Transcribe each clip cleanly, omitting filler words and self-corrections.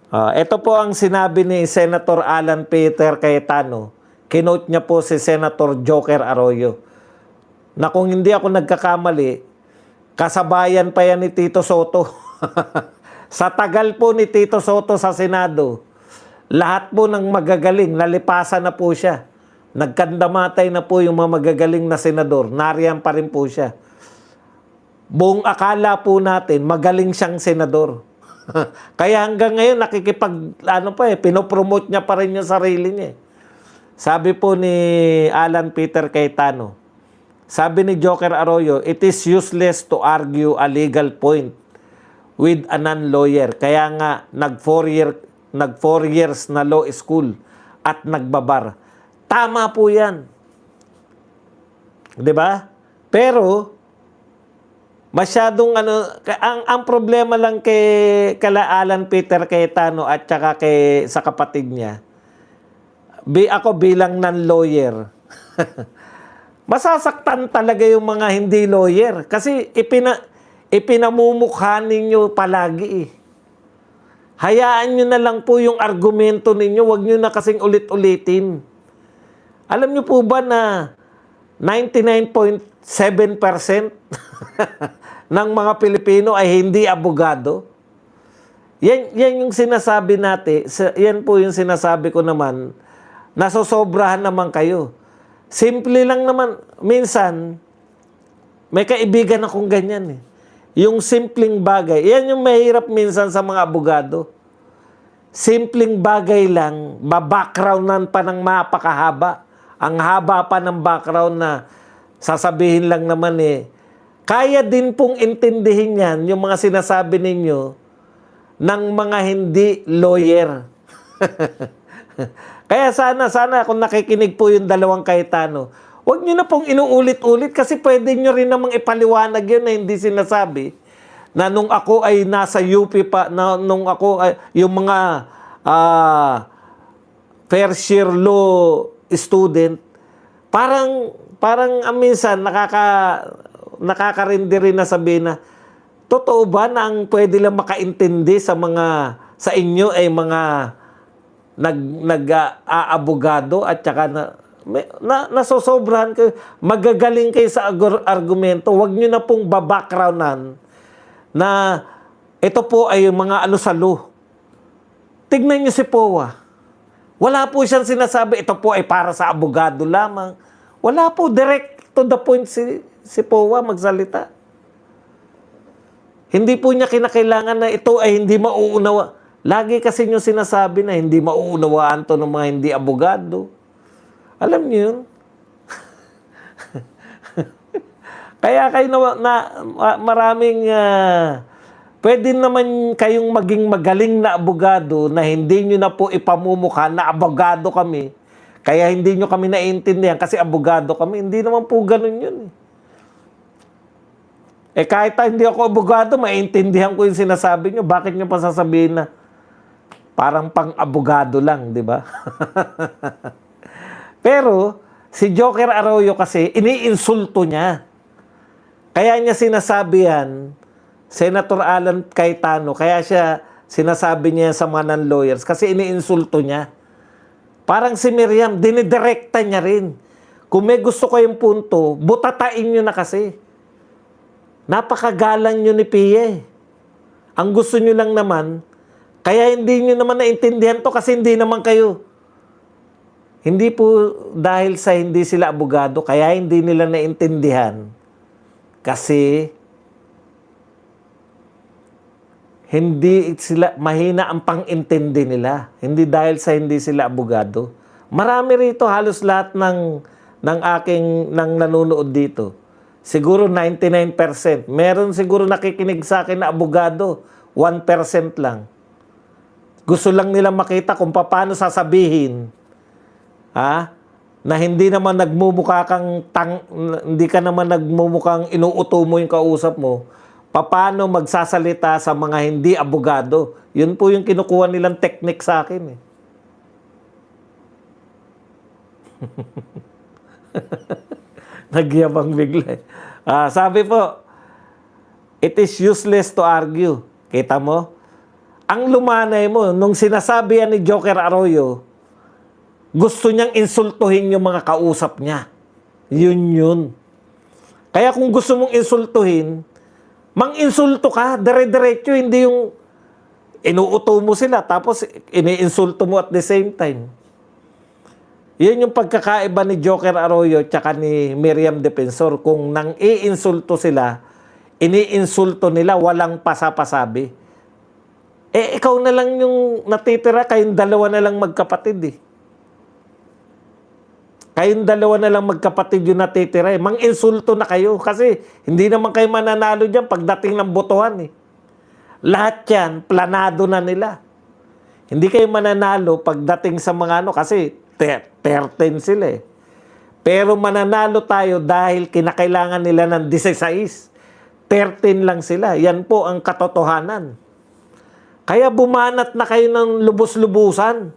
Ito po ang sinabi ni Senator Alan Peter Cayetano. Kinote niya po si Senator Joker Arroyo na kung hindi ako nagkakamali, kasabayan pa yan ni Tito Soto. Sa tagal po ni Tito Soto sa Senado, lahat po ng magagaling, nalipasan na po siya. Nagkandamatay na po yung mga magagaling na senador. Nariyan pa rin po siya. Buong akala po natin, magaling siyang senador. Kaya hanggang ngayon, pinopromote niya pa rin yung sarili niya. Sabi po ni Alan Peter Cayetano, sabi ni Joker Arroyo, it is useless to argue a legal point with a non-lawyer. Kaya nga, nag 4 years na law school at nagbabar. Tama po yan. 'Di ba? Pero, masyadong ang problema lang kala Alan Peter Cayetano at saka sa kapatid niya, ako bilang non-lawyer, masasaktan talaga yung mga hindi lawyer. Kasi ipinamumukha ninyo palagi eh. Hayaan nyo na lang po yung argumento ninyo, huwag nyo na kasing ulit-ulitin. Alam nyo po ba na 99.7% ng mga Pilipino ay hindi abogado? Yan yung sinasabi natin, yan po yung sinasabi ko naman, nasosobrahan naman kayo. Simple lang naman, minsan, may kaibigan akong ganyan eh. Yung simpleng bagay, yan yung mahirap minsan sa mga abogado. Simpleng bagay lang, backgroundan pa ng mapakahaba. Ang haba pa ng background na sasabihin lang naman eh. Kaya din pong intindihin yan, yung mga sinasabi ninyo, ng mga hindi lawyer. Kaya sana kung nakikinig po yung dalawang Cayetano, huwag nyo na pong inuulit-ulit kasi pwede nyo rin namang ipaliwanag yun na hindi sinasabi na nung ako ay nasa UP pa, nung ako ay, yung mga first year law student, parang minsan nakakarindi rin na sabihin na, totoo ba na ang pwede lang makaintindi sa inyo ay mga nag-aabogado at saka nasosobrahan kayo, magagaling kayo sa argumento, wag nyo na pong backgroundan na ito po ay mga sa law. Tignan nyo si POA. Wala po siyang sinasabi, ito po ay para sa abogado lamang. Wala po, direct to the point si POA magsalita. Hindi po niya kinakailangan na ito ay hindi mauunawa. Lagi kasi niyo sinasabi na hindi mauunawaan to ng mga hindi abogado. Alam niyo yun? Kaya kayo maraming pwede naman kayong maging magaling na abogado na hindi nyo na po ipamumukha na abogado kami. Kaya hindi nyo kami naiintindihan kasi abogado kami. Hindi naman po ganun yun. Kahit hindi ako abogado, maintindihan ko yung sinasabi nyo. Bakit nyo pa sasabihin na parang pang-abogado lang, di ba? Pero, si Joker Arroyo kasi, iniinsulto niya. Kaya niya sinasabi yan, Senator Alan Cayetano, kaya siya sinasabi niya sa mga non-lawyers kasi iniinsulto niya. Parang si Miriam, dinidirekta niya rin. Kung may gusto kayong punto, butatain nyo na kasi. Napakagalang nyo ni Pia. Ang gusto nyo lang naman, kaya hindi nyo naman naintindihan to kasi hindi naman kayo. Hindi po dahil sa hindi sila abogado, kaya hindi nila naintindihan. Kasi hindi sila, mahina ang pang-intindi nila. Hindi dahil sa hindi sila abogado. Marami rito, halos lahat ng nanonood dito. Siguro 99%. Meron siguro nakikinig sa akin na abogado. 1% lang. Gusto lang nila makita kung paano sasabihin. Na hindi naman hindi ka naman nagmumukhang inuuto mo yung kausap mo. Paano magsasalita sa mga hindi abogado. Yun po yung kinukuha nilang technique sa akin. Nagyabang bigla. Sabi po, it is useless to argue. Kita mo? ang lumanay mo, nung sinasabi yan ni Joker Arroyo, gusto niyang insultuhin yung mga kausap niya. Yun. Kaya kung gusto mong insultuhin, mang-insulto ka, dire-diretso, hindi yung inuuto mo sila, tapos ini-insulto mo at the same time. Yun yung pagkakaiba ni Joker Arroyo tsaka ni Miriam Defensor. Kung nang i-insulto sila, ini-insulto nila, walang pasapasabi. Ikaw na lang yung natitira, kayong dalawa na lang magkapatid eh. Kayong dalawa na lang magkapatid yung natitira eh. Mang-insulto na kayo kasi hindi naman kayo mananalo dyan pagdating ng botohan eh. Lahat yan, planado na nila. Hindi kayo mananalo pagdating sa mga ano kasi 13 sila eh. Pero mananalo tayo dahil kinakailangan nila ng 16. 13 lang sila. Yan po ang katotohanan. Kaya bumanat na kayo ng lubos-lubusan.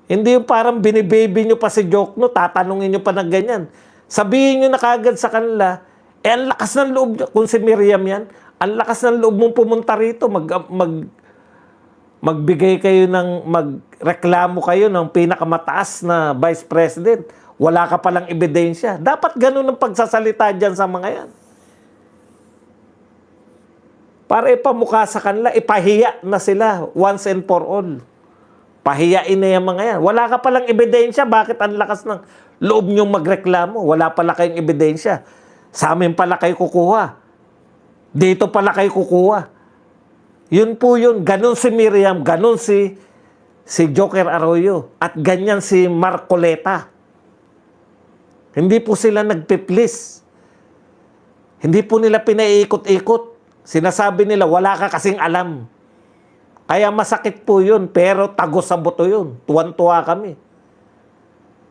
Hindi yung parang binibaby nyo pa si Jokno, tatanungin nyo pa ng ganyan. Sabihin nyo na kagad sa kanila, ang lakas ng loob nyo, kung si Miriam yan, ang lakas ng loob mong pumunta rito, magbigay kayo magreklamo kayo ng pinakamataas na Vice President. Wala ka palang ebidensya. Dapat ganun ang pagsasalita dyan sa mga yan. Para ipamukha sa kanila, ipahiya na sila once and for all. Pahiyain na yung mga yan. Wala ka palang ebidensya. Bakit ang lakas ng loob nyong magreklamo? Wala pala kayong ebidensya. Sa amin pala kayo kukuha. Dito pala kayo kukuha. Yun po yun. Ganon si Miriam. Ganon si Joker Arroyo. At ganyan si Marcoleta. Hindi po sila nagpiplis. Hindi po nila pinaiikot-ikot. Sinasabi nila, wala ka kasing alam. Kaya masakit po yun, pero tagos sa buto yun. Tuwan-tuwa kami.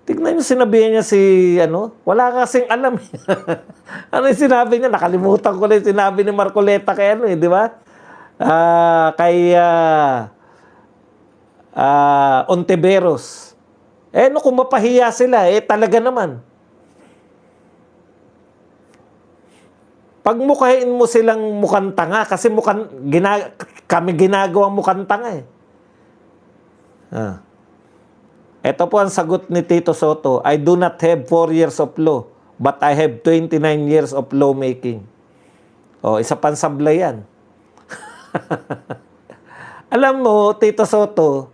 Tignan nyo, sinabihan niya wala ka kasing alam. Ano yung sinabi niya? Nakalimutan ko na yung sinabi ni Marcoleta kay di ba? Ontiveros. Kung mapahiya sila, talaga naman. Pagmukhain mo silang mukhang tanga kasi kami ginagawang mukhang tanga eh. Ito po ang sagot ni Tito Soto. I do not have 4 years of law, but I have 29 years of lawmaking. Isa pang sablay yan. Alam mo, Tito Soto,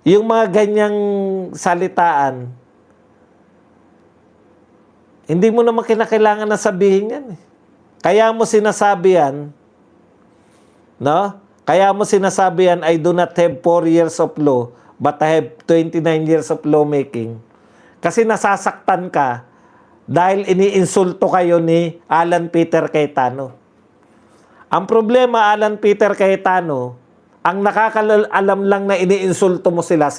yung mga ganyang salitaan, hindi mo naman kinakailangan na sabihin yan eh. Kaya mo sinasabi yan, no? Kaya mo sinasabi yan, I do not have 4 years of law, but I have 29 years of lawmaking. Kasi nasasaktan ka dahil iniinsulto kayo ni Alan Peter Cayetano. Ang problema, Alan Peter Cayetano, ang nakakaalam lang na iniinsulto mo sila.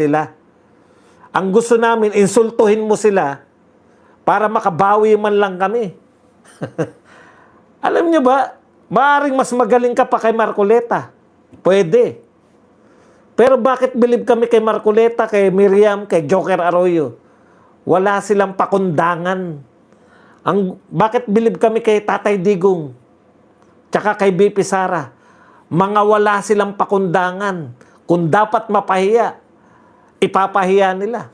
Ang gusto namin, insultuhin mo sila para makabawi man lang kami. Alam nyo ba, maaaring mas magaling ka pa kay Marcoleta. Pwede. Pero bakit believe kami kay Marcoleta, kay Miriam, kay Joker Arroyo? Wala silang pakundangan. Bakit believe kami kay Tatay Digong? Tsaka kay BP Sara? Mga wala silang pakundangan. Kung dapat mapahiya, ipapahiya nila.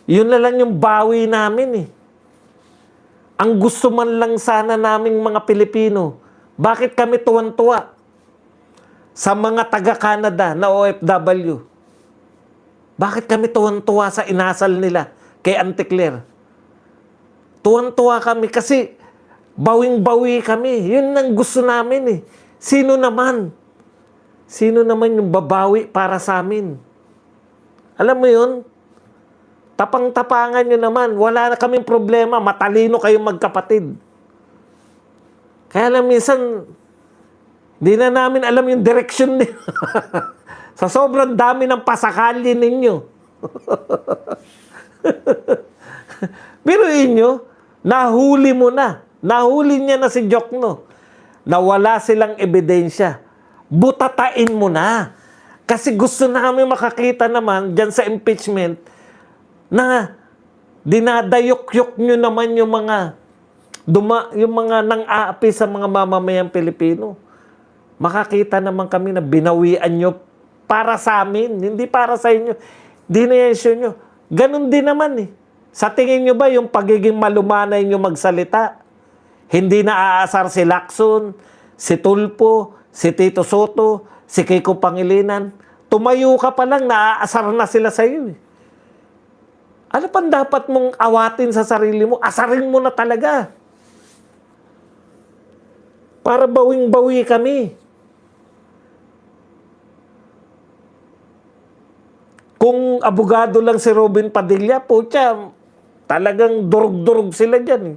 Yun na lang yung bawi namin eh. Ang gusto man lang sana naming mga Pilipino, bakit kami tuwan-tuwa sa mga taga-Canada na OFW? Bakit kami tuwan-tuwa sa inasal nila kay Auntie Claire? Tuwan-tuwa kami kasi bawing-bawi kami. Yun ang gusto namin eh. Sino naman yung babawi para sa amin? Alam mo yun? Tapang-tapangan nyo naman. Wala na kaming problema. Matalino kayong magkapatid. Kaya lang minsan, di na namin alam yung direksyon nila. Sa sobrang dami ng pasakali ninyo. Pero inyo, nahuli mo na. Nahuli niya na si Jokno. Na wala silang ebidensya. Butatain mo na. Kasi gusto namin makakita naman dyan sa impeachment na dinadayok-yok nyo naman yung mga nang-aapi sa mga mamamayang Pilipino. makakita naman kami na binawian nyo para sa amin, hindi para sa inyo. Dinayensyo nyo. Ganon din naman eh. Sa tingin nyo ba yung pagiging malumanay nyo magsalita, hindi na aasar si Lacson, si Tulfo, si Tito Soto, si Kiko Pangilinan, tumayo ka pa lang, naaasar na sila sa iyo eh. Ano pang dapat mong awatin sa sarili mo? Asarin mo na talaga. Para bawing-bawi kami. Kung abogado lang si Robin Padilla, putya, talagang durug-durug sila dyan.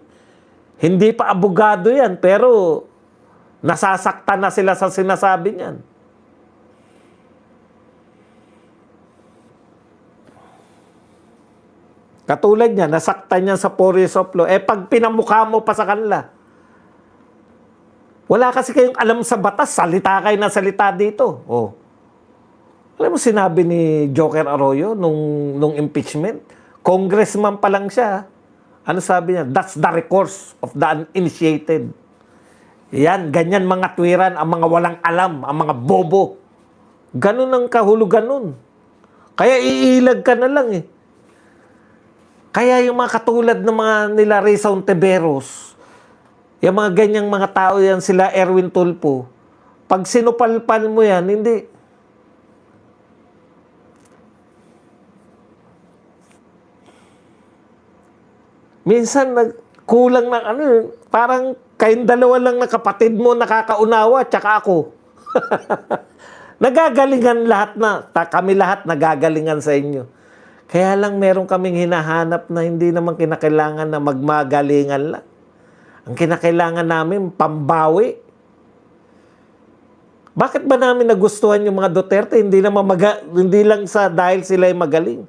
Hindi pa abogado yan, pero nasasaktan na sila sa sinasabi niyan. Katulad niya, nasaktan niya sa Furious of Law. Pag pinamukha mo pa sa kanila, wala kasi kayong alam sa batas, salita kayo na salita dito. Oh. Alam mo sinabi ni Joker Arroyo nung impeachment? Congressman pa lang siya. Ano sabi niya? That's the recourse of the uninitiated. Yan, ganyan mga tuwiran, ang mga walang alam, ang mga bobo. Ganun ang kahulugan nun. Kaya iilag ka na lang eh. Kaya yung mga katulad ng mga nila Risa Ontiveros, yung mga ganyang mga tao yan, sila Erwin Tulfo, pag sinupalpal mo yan, hindi. Minsan, kulang na, parang kayong dalawa lang na kapatid mo nakakaunawa, tsaka ako. Nagagalingan lahat na, kami lahat nagagalingan sa inyo. Kaya lang meron kaming hinahanap na hindi naman kinakailangan na magmagalingan lang. Ang kinakailangan namin, pambawi. Bakit ba namin nagustuhan yung mga Duterte? Hindi lang sa dahil sila ay magaling.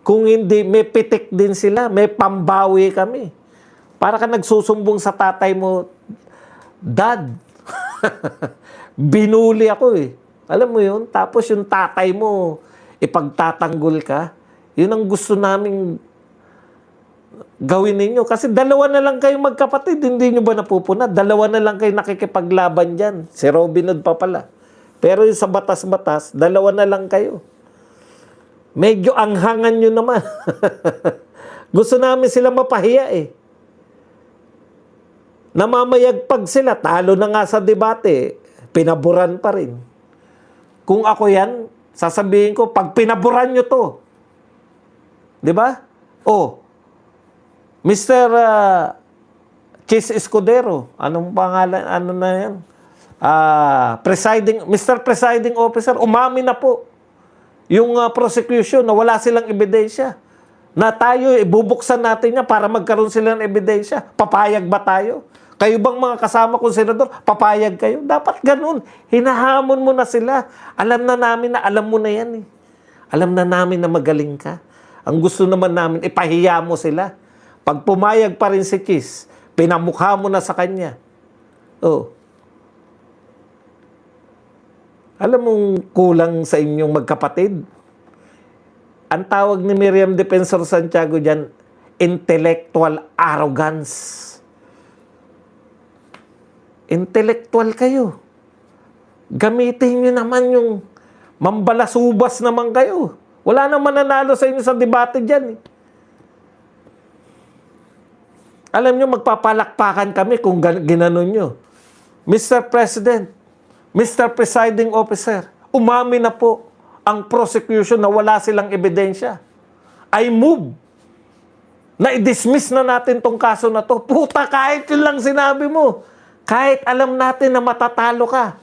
Kung hindi, may pitik din sila, may pambawi kami. Para ka nagsusumbong sa tatay mo, Dad, binuli ako eh. Alam mo yun? Tapos yung tatay mo, ipagtatanggol ka. Yun ang gusto naming gawin ninyo. Kasi dalawa na lang kayo magkapatid. Hindi nyo ba napupuna? Dalawa na lang kayo nakikipaglaban dyan. Si Robin Hood pa pala. Pero yung sa batas-batas, dalawa na lang kayo. Medyo anghangan nyo naman. Gusto namin sila mapahiya eh. Namamayagpag sila. Talo na nga sa debate. Pinaburan pa rin. Kung ako yan, sasabihin ko, pag pinaburan nyo to, di ba? Oh, Mr. Chis Escudero, anong pangalan, ano na yan? Mr. Presiding Officer, umami na po yung prosecution na wala silang ebidensya. Na tayo, ibubuksan natin niya para magkaroon sila ng ebidensya. Papayag ba tayo? Kayo bang mga kasama kong senador, papayag kayo? Dapat ganun. Hinahamon mo na sila. Alam na namin na alam mo na yan eh. Alam na namin na magaling ka. Ang gusto naman namin, ipahiya mo sila. Pag pumayag pa rin si Chis, pinamukha mo na sa kanya. Oh. Alam mong kulang sa inyong magkapatid? Ang tawag ni Miriam Defensor Santiago dyan, intellectual arrogance. Intellectual kayo. Gamitin nyo naman yung mambalasubas naman kayo. Wala nang mananalo sa inyo sa debate dyan. Eh. Alam nyo, magpapalakpakan kami kung ginanon nyo. Mr. President, Mr. Presiding Officer, umami na po ang prosecution na wala silang ebidensya. I move na i-dismiss na natin tong kaso na to. Puta, kahit yun lang sinabi mo. Kahit alam natin na matatalo ka,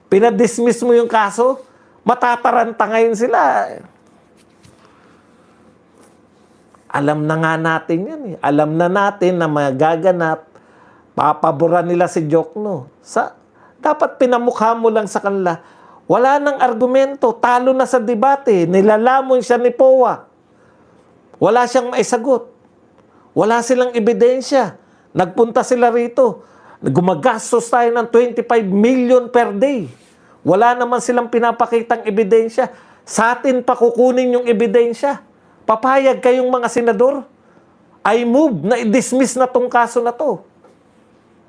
pinadismiss mo yung kaso, matataranta ngayon sila. Alam na nga natin yan eh. Alam na natin na magaganap, papaboran nila si Jokno. Dapat pinamukha mo lang sa kanila. Wala nang argumento, talo na sa debate. Nilalamon siya ni POA. Wala siyang maisagot. Wala silang ebidensya. Nagpunta sila rito. Gumagastos tayo ng 25 million per day. Wala naman silang pinapakitang ebidensya. Sa atin pa kukunin yung ebidensya. Papayag kayong mga senador. I move na i-dismiss na tong kaso na to.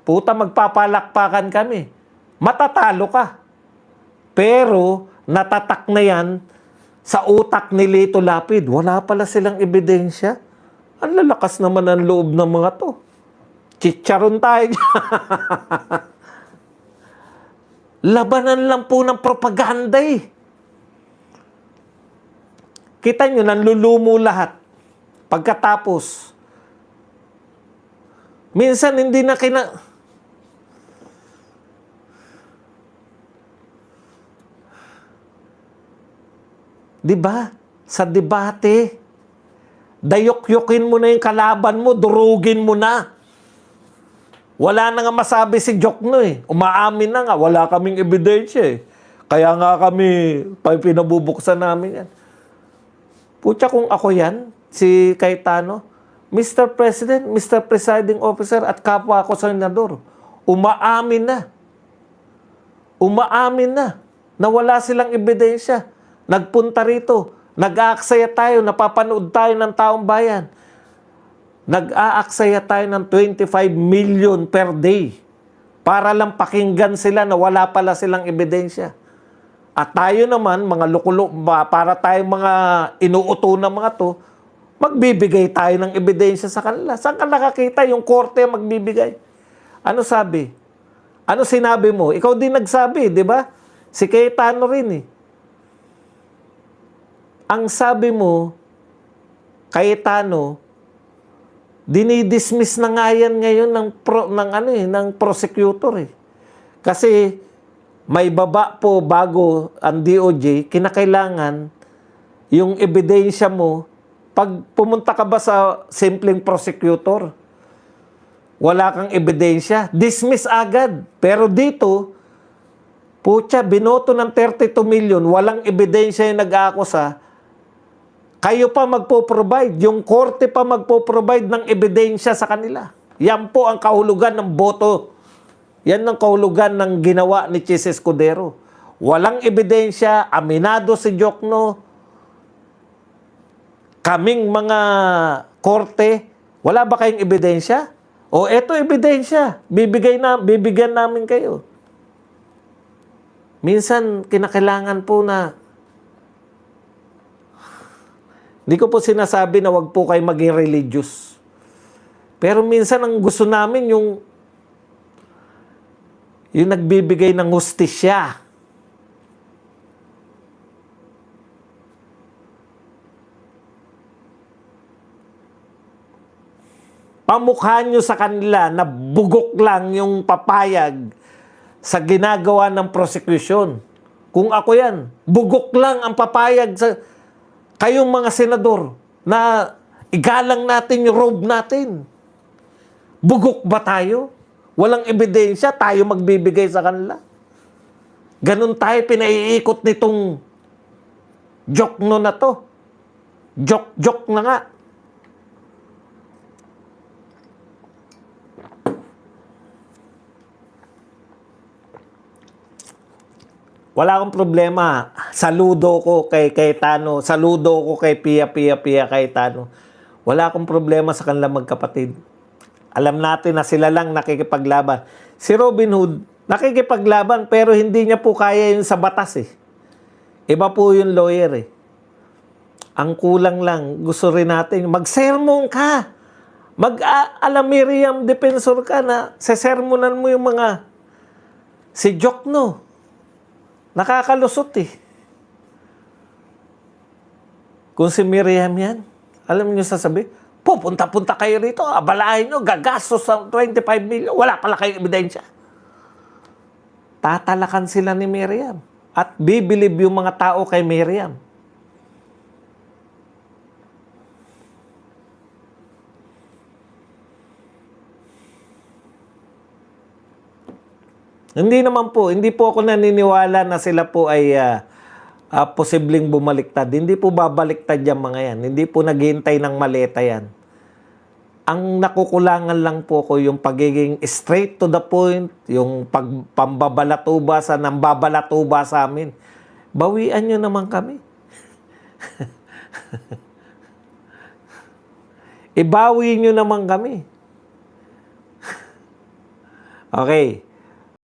Puta, magpapalakpakan kami. Matatalo ka. Pero natatak na yan sa utak ni Lito Lapid. Wala pala silang ebidensya. Ang lalakas naman ang loob ng mga to. Chicharon tayo. Labanan lang po ng propaganda eh. Kita nyo, nanlulumo lahat. Pagkatapos, minsan hindi na diba? Sa debate, dayok-yokin mo na yung kalaban mo, durugin mo na. Wala na nga masabi si Jokno eh. Umaamin na nga, wala kaming ebidensya eh. Kaya nga kami, pinabubuksan namin yan. Putya kung ako yan, si Cayetano, Mr. President, Mr. Presiding Officer at kapwa ko senador, umaamin na. Umaamin na wala silang ebidensya. Nagpunta rito, nag-aaksaya tayo, napapanood tayo ng taong bayan. Nag-aaksaya tayo ng 25 million per day para lang pakinggan sila na wala pala silang ebidensya. At tayo naman, mga lukulo, para tayo mga inuuto ng mga to, magbibigay tayo ng ebidensya sa kanila. Saan ka nakakita yung korte magbibigay? Ano sabi? Ano sinabi mo? Ikaw din nagsabi, di ba? Si Cayetano rin eh. Ang sabi mo, Cayetano, dinidismiss na nga yan ngayon ng prosecutor eh. Kasi may baba po bago ang DOJ, kinakailangan yung ebidensya mo, pag pumunta ka ba sa simpleng prosecutor, wala kang ebidensya, dismiss agad. Pero dito, putya, binoto ng 32 million, walang ebidensya yung nag-aakusa, kayo pa magpo-provide, yung korte pa magpo-provide ng ebidensya sa kanila. Yan po ang kahulugan ng boto. Yan ang kahulugan ng ginawa ni Chis Escudero. Walang ebidensya, aminado si Jokno, kaming mga korte, wala ba kayong ebidensya? O eto ebidensya, bibigyan namin kayo. Minsan, kinakailangan po na hindi ko po sinasabi na wag po kayo maging religious. Pero minsan ang gusto namin yung nagbibigay ng hustisya. Pamukha nyo sa kanila na bugok lang yung papayag sa ginagawa ng prosecution. Kung ako yan, bugok lang ang papayag sa kayong mga senador na igalang natin yung robe natin. Bugok ba tayo? Walang ebidensya, tayo magbibigay sa kanila. Ganun tayo pinaiikot nitong Jokno na to. Jok na nga. Wala akong problema. Saludo ko kay Cayetano. Saludo ko kay Pia Cayetano. Wala akong problema sa kanilang magkapatid. Alam natin na sila lang nakikipaglaban. Si Robin Hood, nakikipaglaban pero hindi niya po kaya yun sa batas eh. Iba po yung lawyer eh. Ang kulang lang, gusto rin natin, mag-sermon ka. Mag-alamiriam defensor ka na sesermonan mo yung mga si Jokno. Nakakalusot eh. Kung si Miriam yan, alam niyo sasabi, pupunta-punta kayo rito, abalahin nyo, gagastos ng 25 million, wala pala kayong ebidensya. Tatalakan sila ni Miriam. At bibilib yung mga tao kay Miriam. Hindi naman po, hindi po ako naniniwala na sila po ay posibleng bumaliktad. Hindi po babaliktad yung mga yan. Hindi po naghihintay ng maleta yan. Ang nakukulangan lang po ko yung pagiging straight to the point, yung pambabalatuba nang babalatuba sa amin. Bawian nyo naman kami. Ibawi nyo naman kami. Okay.